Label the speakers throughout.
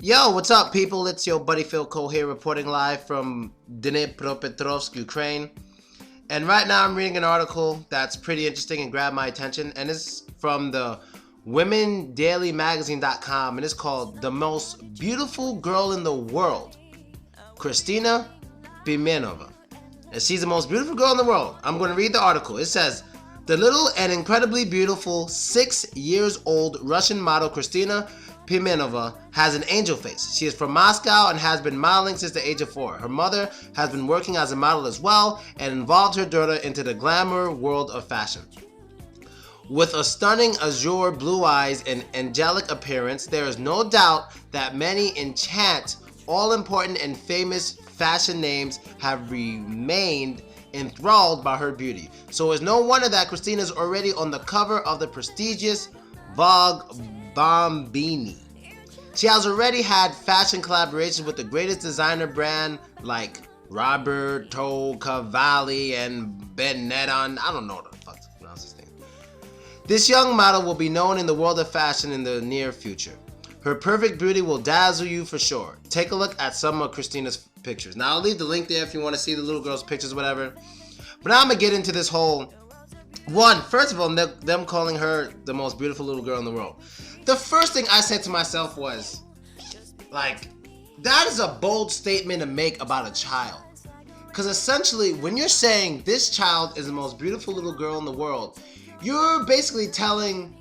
Speaker 1: Yo, what's up, people? It's your buddy Philko here, reporting live from Dnipropetrovsk, Ukraine. And right now I'm reading an article that's pretty interesting and grabbed my attention, and it's from the womendailymagazine.com, and it's called The Most Beautiful Girl in the World, Kristina Pimenova. And she's the most beautiful girl in the world. I'm going to read the article. It says, the little and incredibly beautiful 6 years old Russian model Kristina Pimenova has an angel face. She is from Moscow and has been modeling since the age of 4. Her mother has been working as a model as well and involved her daughter into the glamour world of fashion. With a stunning azure blue eyes and angelic appearance, there is no doubt that many enchant, all-important and famous fashion names have remained enthralled by her beauty. So it's no wonder that Kristina is already on the cover of the prestigious Vogue Bombini. She has already had fashion collaborations with the greatest designer brand like Roberto Cavalli and Benetton. I don't know what the fuck to pronounce his name. This young model will be known in the world of fashion in the near future. Her perfect beauty will dazzle you for sure. Take a look at some of Kristina's pictures. Now I'll leave the link there if you want to see the little girl's pictures, whatever. But now I'm gonna get into this whole one. First of all, them calling her the most beautiful little girl in the world. The first thing I said to myself was, like, that is a bold statement to make about a child. Because essentially, when you're saying this child is the most beautiful little girl in the world, you're basically telling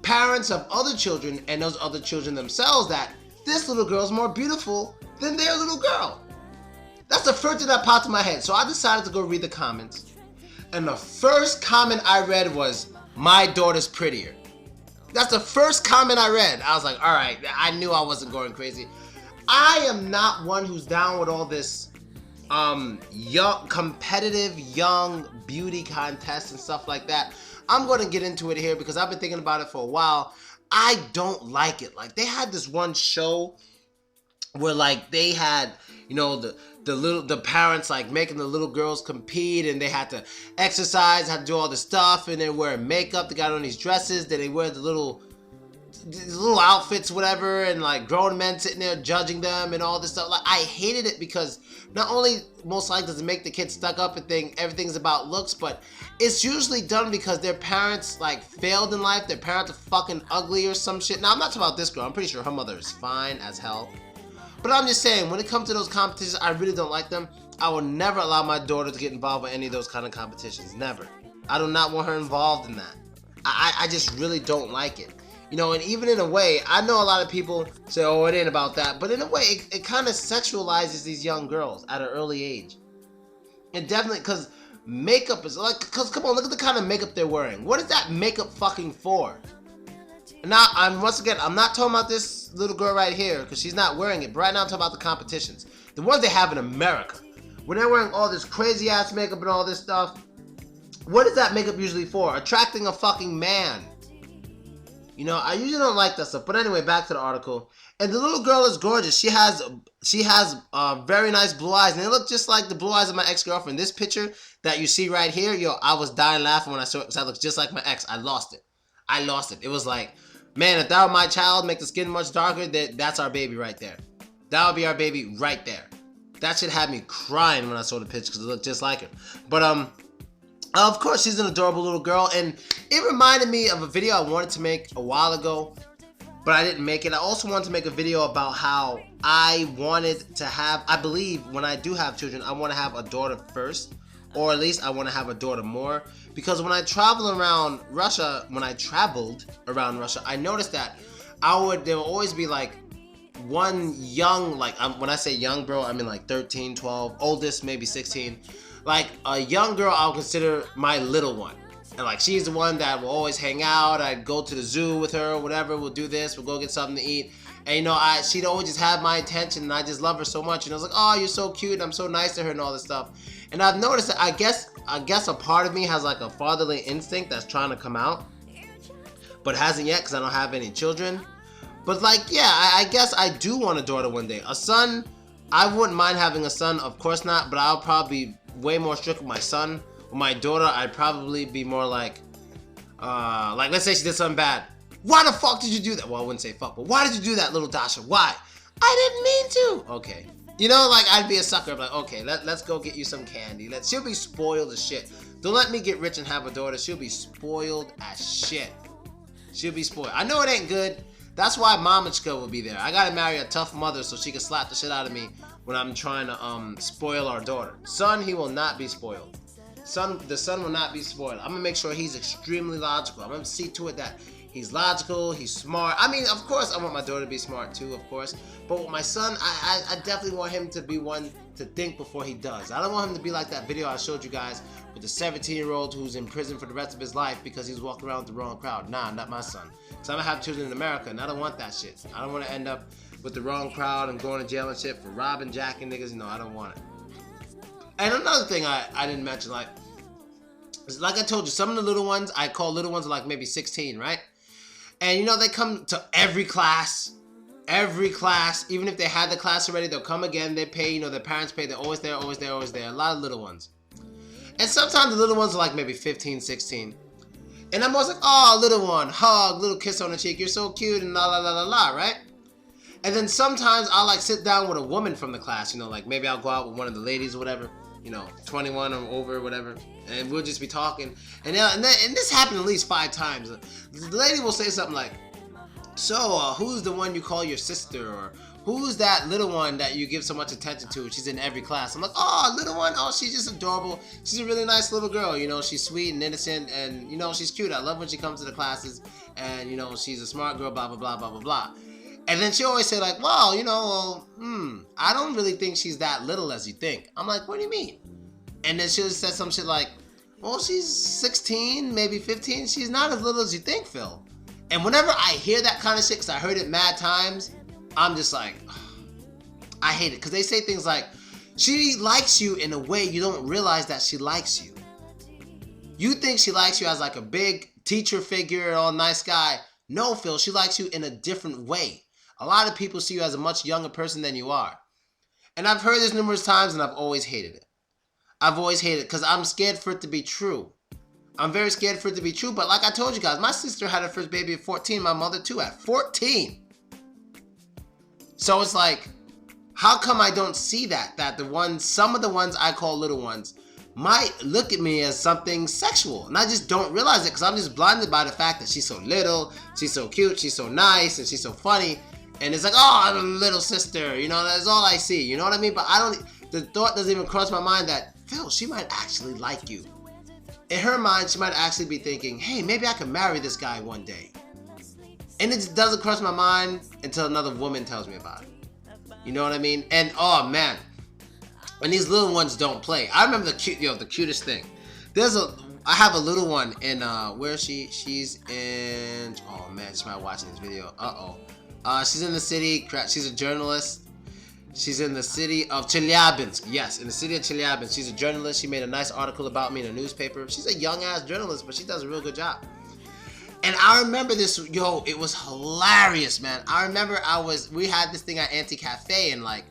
Speaker 1: parents of other children and those other children themselves that this little girl is more beautiful than their little girl. That's the first thing that popped in my head. So I decided to go read the comments. And the first comment I read was, my daughter's prettier. That's the first comment I read. I was like, all right, I knew I wasn't going crazy. I am not one who's down with all this young, competitive young beauty contests and stuff like that. I'm going to get into it here because I've been thinking about it for a while. I don't like it. Like, they had this one show where, like, they had, you know, the parents, like, making the little girls compete, and they had to exercise, had to do all this stuff, and they're wearing makeup. They got on these dresses, then they wear the little outfits, whatever, and like grown men sitting there judging them and all this stuff. Like, I hated it because not only most likely does it make the kids stuck up and think everything's about looks, but it's usually done because their parents like failed in life. Their parents are fucking ugly or some shit. Now, I'm not talking about this girl. I'm pretty sure her mother is fine as hell. But I'm just saying, when it comes to those competitions, I really don't like them. I will never allow my daughter to get involved with any of those kind of competitions. Never. I do not want her involved in that. I just really don't like it. You know, and even in a way, I know a lot of people say, oh, it ain't about that. But in a way, it kind of sexualizes these young girls at an early age. And definitely, because makeup is like, because come on, look at the kind of makeup they're wearing. What is that makeup fucking for? Now, once again, I'm not talking about this little girl right here because she's not wearing it. But right now, I'm talking about the competitions. The ones they have in America. When they're wearing all this crazy ass makeup and all this stuff. What is that makeup usually for? Attracting a fucking man. You know, I usually don't like that stuff. But anyway, back to the article. And the little girl is gorgeous. She has very nice blue eyes. And they look just like the blue eyes of my ex-girlfriend. This picture that you see right here, yo, I was dying laughing when I saw it because that looks just like my ex. I lost it. It was like, man, if that were my child, make the skin much darker, that's our baby right there. That would be our baby right there. That shit had me crying when I saw the picture because it looked just like her. But, of course, she's an adorable little girl. And it reminded me of a video I wanted to make a while ago, but I didn't make it. I also wanted to make a video about how I wanted to have, I believe when I do have children, I want to have a daughter first. Or at least I want to have a daughter more. Because when I traveled around Russia, I noticed that there will always be like one young, like when I say young girl, I mean like 13, 12, oldest maybe 16. Like a young girl I'll consider my little one. And like she's the one that will always hang out. I'd go to the zoo with her or whatever. We'll do this. We'll go get something to eat. And you know, she'd always just have my attention and I just love her so much. And I was like, oh, you're so cute. And I'm so nice to her and all this stuff. And I've noticed that I guess a part of me has like a fatherly instinct that's trying to come out. But hasn't yet because I don't have any children. But like, yeah, I guess I do want a daughter one day. A son, I wouldn't mind having a son. Of course not. But I'll probably be way more strict with my son. With my daughter, I'd probably be more like let's say she did something bad. Why the fuck did you do that? Well, I wouldn't say fuck, but why did you do that, little Dasha? Why? I didn't mean to. Okay. You know, like, I'd be a sucker. I'm like, okay, let's go get you some candy. She'll be spoiled as shit. Don't let me get rich and have a daughter. She'll be spoiled as shit. She'll be spoiled. I know it ain't good. That's why Mamichka will be there. I gotta marry a tough mother so she can slap the shit out of me when I'm trying to spoil our daughter. Son, he will not be spoiled. The son will not be spoiled. I'm gonna make sure he's extremely logical. I'm gonna see to it that he's logical, he's smart. I mean, of course, I want my daughter to be smart too, of course. But with my son, I definitely want him to be one to think before he does. I don't want him to be like that video I showed you guys with the 17-year-old who's in prison for the rest of his life because he's walking around with the wrong crowd. Nah, not my son. Because I'm gonna have children in America, and I don't want that shit. I don't want to end up with the wrong crowd and going to jail and shit for robbing, jacking niggas. No, I don't want it. And another thing I didn't mention, like I told you, some of the little ones, I call little ones like maybe 16, right? And you know, they come to every class, even if they had the class already, they'll come again, they pay, you know, their parents pay, they're always there, always there, always there. A lot of little ones. And sometimes the little ones are like maybe 15, 16. And I'm always like, oh, little one, hug, little kiss on the cheek, you're so cute, and la la la la la, right? And then sometimes I'll like sit down with a woman from the class, you know, like maybe I'll go out with one of the ladies or whatever, you know, 21 or over, whatever, and we'll just be talking. And this happened at least 5 times. The lady will say something like, so, who's the one you call your sister? Or who's that little one that you give so much attention to? She's in every class. I'm like, oh, little one? Oh, she's just adorable. She's a really nice little girl. You know, she's sweet and innocent, and, you know, she's cute. I love when she comes to the classes, and, you know, she's a smart girl, blah, blah, blah, blah, blah, blah. And then she always say like, well, you know, I don't really think she's that little as you think. I'm like, what do you mean? And then she'll say some shit like, well, she's 16, maybe 15. She's not as little as you think, Phil. And whenever I hear that kind of shit, because I heard it mad times, I'm just like, ugh, I hate it. Because they say things like, she likes you in a way you don't realize that she likes you. You think she likes you as like a big teacher figure, all nice guy. No, Phil, she likes you in a different way. A lot of people see you as a much younger person than you are. And I've heard this numerous times, and I've always hated it. I've always hated it because I'm scared for it to be true. I'm very scared for it to be true, but like I told you guys, my sister had her first baby at 14, my mother too at 14. So it's like, how come I don't see that some of the ones I call little ones might look at me as something sexual, and I just don't realize it because I'm just blinded by the fact that she's so little, she's so cute, she's so nice, and she's so funny, and it's like, oh, I'm a little sister, you know, that's all I see, you know what I mean? But the thought doesn't even cross my mind that, Phil, she might actually like you. In her mind, she might actually be thinking, hey, maybe I can marry this guy one day. And it just doesn't cross my mind until another woman tells me about it. You know what I mean? And oh man, and these little ones don't play. I remember the cutest thing. I have a little one in where is she? She's in, oh man, she might be watching this video. She's in the city. She's a journalist. She's in the city of Chelyabinsk. Yes, in the city of Chelyabinsk. She's a journalist. She made a nice article about me in a newspaper. She's a young ass journalist, but she does a real good job. And I remember this, it was hilarious, man. I remember we had this thing at Auntie Cafe, and like,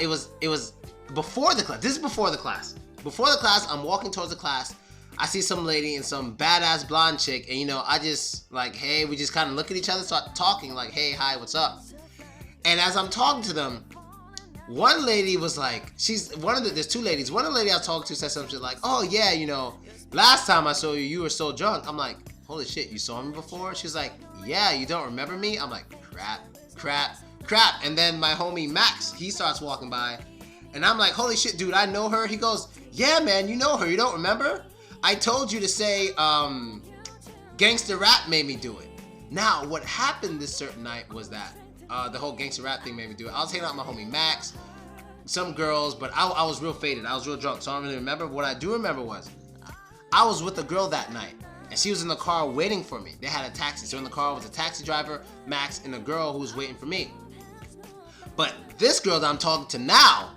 Speaker 1: it was before the class. This is before the class. Before the class, I'm walking towards the class. I see some lady and some badass blonde chick, and you know, I just like, hey, we just kind of look at each other, start talking, like, hey, hi, what's up? And as I'm talking to them, one lady was like, there's 2 ladies. One of the lady I was talking to said something like, oh yeah, you know, last time I saw you, you were so drunk. I'm like, holy shit, you saw me before? She's like, yeah, you don't remember me? I'm like, crap. And then my homie Max, he starts walking by, and I'm like, holy shit, dude, I know her. He goes, yeah, man, you know her, you don't remember? I told you to say, gangster rap made me do it. Now, what happened this certain night was that the whole gangster rap thing made me do it. I was hanging out with my homie Max, some girls, but I was real faded. I was real drunk, so I don't really remember. What I do remember was I was with a girl that night, and she was in the car waiting for me. They had a taxi, so in the car was a taxi driver, Max, and a girl who was waiting for me. But this girl that I'm talking to now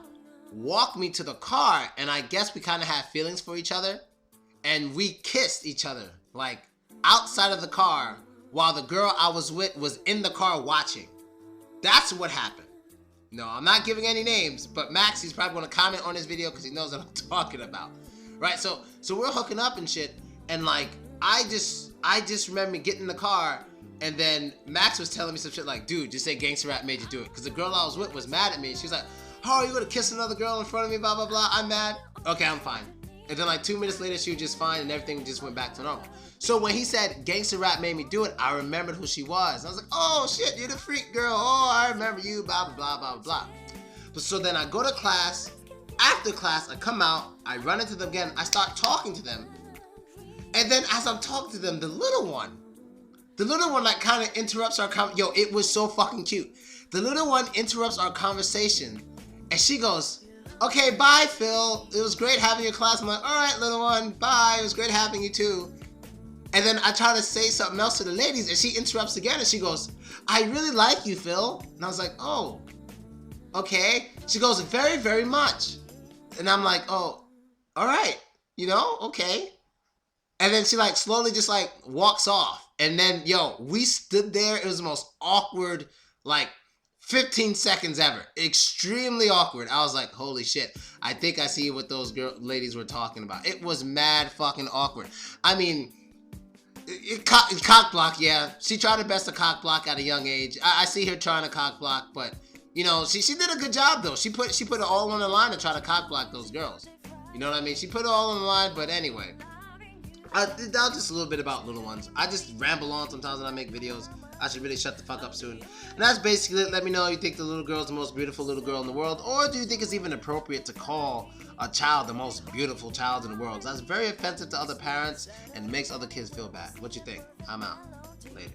Speaker 1: walked me to the car, and I guess we kind of had feelings for each other, and we kissed each other, like, outside of the car, while the girl I was with was in the car watching. That's what happened. No, I'm not giving any names, but Max, he's probably going to comment on this video because he knows what I'm talking about, right? So we're hooking up and shit, and like, I just remember me getting in the car, And then Max was telling me some shit like, dude, just say gangster rap made you do it. Because the girl I was with was mad at me. She was like, how are you gonna kiss another girl in front of me, blah, blah, blah. I'm mad. Okay, I'm fine. And then like 2 minutes later, she was just fine and everything just went back to normal. So when he said gangster rap made me do it, I remembered who she was. I was like, oh shit, you're the freak girl. Oh, I remember you, blah, blah, blah, blah, blah. But so then I go to class. After class, I come out, I run into them again, I start talking to them. And then as I'm talking to them, the little one like kind of interrupts our conversation. Yo, it was so fucking cute. The little one interrupts our conversation and she goes, okay, bye, Phil. It was great having your class. I'm like, all right, little one, bye. It was great having you too. And then I try to say something else to the ladies and she interrupts again and she goes, I really like you, Phil. And I was like, oh, okay. She goes, very, very much. And I'm like, oh, all right, you know, okay. And then she like slowly just like walks off. And then, yo, we stood there. It was the most awkward, like 15 seconds ever. Extremely awkward. I was like, holy shit. I think I see what those ladies were talking about. It was mad fucking awkward. I mean, cock block, yeah. She tried her best to cock block at a young age. I see her trying to cock block, but you know, she did a good job though. She put it all on the line to try to cock block those girls. You know what I mean? She put it all on the line, but anyway. That was just a little bit about little ones. I just ramble on sometimes when I make videos. I should really shut the fuck up soon. And that's basically it. Let me know if you think the little girl is the most beautiful little girl in the world, or do you think it's even appropriate to call a child the most beautiful child in the world? That's very offensive to other parents and makes other kids feel bad. What you think? I'm out. Later.